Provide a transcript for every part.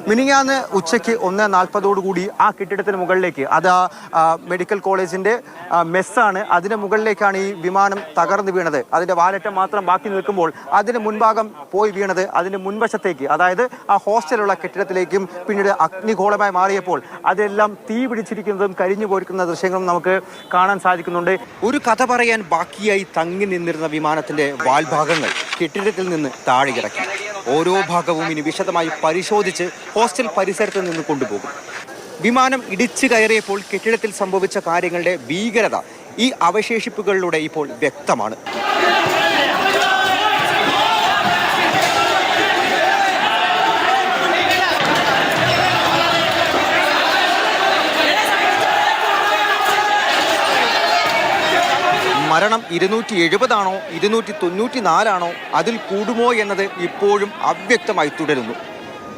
മിനിങ്ങാന്ന് ഉച്ചയ്ക്ക് 1:40 ആ കെട്ടിടത്തിന് മുകളിലേക്ക്, അത് മെഡിക്കൽ കോളേജിന്റെ മെസ്സാണ്, അതിന് മുകളിലേക്കാണ് ഈ വിമാനം തകർന്നു വീണത്. അതിന്റെ വാലറ്റം മാത്രം ബാക്കി നിൽക്കുമ്പോൾ അതിന് മുൻഭാഗം പോയി വീണത് അതിന്റെ മുൻവശത്തേക്ക്, അതായത് ആ ഹോസ്റ്റലുള്ള കെട്ടിടത്തിലേക്കും പിന്നീട് അഗ്നിഗോളമായി മാറിയപ്പോൾ അതെല്ലാം തീ പിടിച്ചിരിക്കുന്നതും കരിഞ്ഞു പോയിരിക്കുന്ന ദൃശ്യങ്ങളും നമുക്ക് കാണാൻ സാധിക്കുന്നുണ്ട്. ഒരു കഥ പറയാൻ ബാക്കിയായി തങ്ങി നിന്നിരുന്ന വിമാനത്തിന്റെ വാൽഭാഗങ്ങൾ കെട്ടിടത്തിൽ നിന്ന് താഴെ ഇറക്കി. ഓരോ ഭാഗവും ഇനി വിശദമായി പരിശോധിച്ച് ഹോസ്റ്റൽ പരിസരത്ത് നിന്ന് കൊണ്ടുപോകും. വിമാനം ഇടിച്ചു കയറിയപ്പോൾ കെട്ടിടത്തിൽ സംഭവിച്ച കാര്യങ്ങളുടെ ഭീകരത ഈ അവശേഷിപ്പുകളിലൂടെ ഇപ്പോൾ വ്യക്തമാണ്. മരണം 270 ആണോ 294 ആണോ അതിൽ കൂടുമോ എന്നത് ഇപ്പോഴും അവ്യക്തമായി തുടരുന്നു.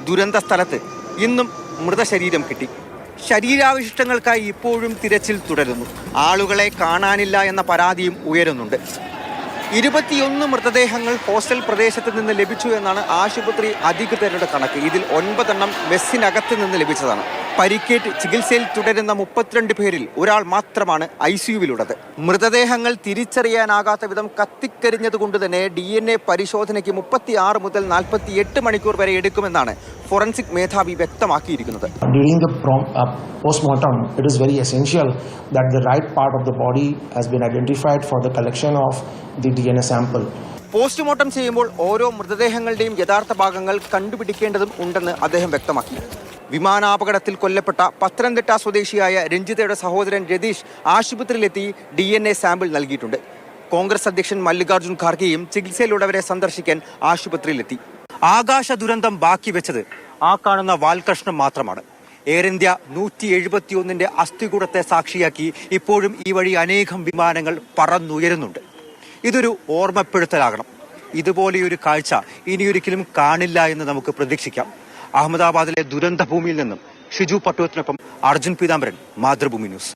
ദുരന്ത സ്ഥലത്ത് ഇന്നും മൃതശരീരം കിട്ടി. ശരീരാവശിഷ്ടങ്ങൾക്കായി ഇപ്പോഴും തിരച്ചിൽ തുടരുന്നു. ആളുകളെ കാണാനില്ല എന്ന പരാതിയും ഉയരുന്നുണ്ട്. 21 മൃതദേഹങ്ങൾ ഹോസ്റ്റൽ പ്രദേശത്ത് നിന്ന് ലഭിച്ചു എന്നാണ് ആശുപത്രി അധികൃതരുടെ കണക്ക്. ഇതിൽ 9 എണ്ണം മെസ്സിനകത്ത് നിന്ന് ലഭിച്ചതാണ്. പരിക്കേറ്റ് ചികിത്സയിൽ തുടരുന്ന 32 പേരിൽ ഒരാൾ മാത്രമാണ് ICUവിലുള്ളത്. മൃതദേഹങ്ങൾ തിരിച്ചറിയാനാകാത്ത വിധം കത്തിക്കരിഞ്ഞതുകൊണ്ട് തന്നെ DNA പരിശോധനയ്ക്ക് 36 മുതൽ 48 മണിക്കൂർ വരെ എടുക്കുമെന്നാണ് ഫോറൻസിക് മേധാവി വ്യക്തമാക്കിയിരിക്കുന്നത്. During the postmortem, it is very essential that the right part of the body has been identified for the collection of the DNA sample. Postmortem ചെയ്യുമ്പോൾ ഓരോ മൃതദേഹങ്ങളുടെയും യഥാർത്ഥ ഭാഗങ്ങൾ കണ്ടുപിടിക്കേണ്ടതും ഉണ്ടെന്ന് അദ്ദേഹം വ്യക്തമാക്കി. വിമാനാപകടത്തിൽ കൊല്ലപ്പെട്ട പത്തനംതിട്ട സ്വദേശിയായ രഞ്ജിതയുടെ സഹോദരൻ രതീഷ് ആശുപത്രിയിലെത്തി DNA സാമ്പിൾ നൽകിയിട്ടുണ്ട്. കോൺഗ്രസ് അധ്യക്ഷൻ മല്ലികാർജുൻ ഖാർഗെയും ചികിത്സയിലുള്ളവരെ സന്ദർശിക്കാൻ ആശുപത്രിയിലെത്തി. ആകാശ ദുരന്തം ബാക്കി വെച്ചത് ആ കാണുന്ന വാൽകഷ്ണം മാത്രമാണ്. എയർ ഇന്ത്യ 171 അസ്ഥികൂടത്തെ സാക്ഷിയാക്കി ഇപ്പോഴും ഈ വഴി അനേകം വിമാനങ്ങൾ പറന്നുയരുന്നുണ്ട്. ഇതൊരു ഓർമ്മപ്പെടുത്തലാകണം. ഇതുപോലെയൊരു കാഴ്ച ഇനിയൊരിക്കലും കാണില്ല എന്ന് നമുക്ക് പ്രതീക്ഷിക്കാം. അഹമ്മദാബാദിലെ ദുരന്ത ഭൂമിയിൽ നിന്നും ഷിജു പട്ടുവത്തിനൊപ്പം അർജുൻ പീതാംബരൻ, മാതൃഭൂമി ന്യൂസ്.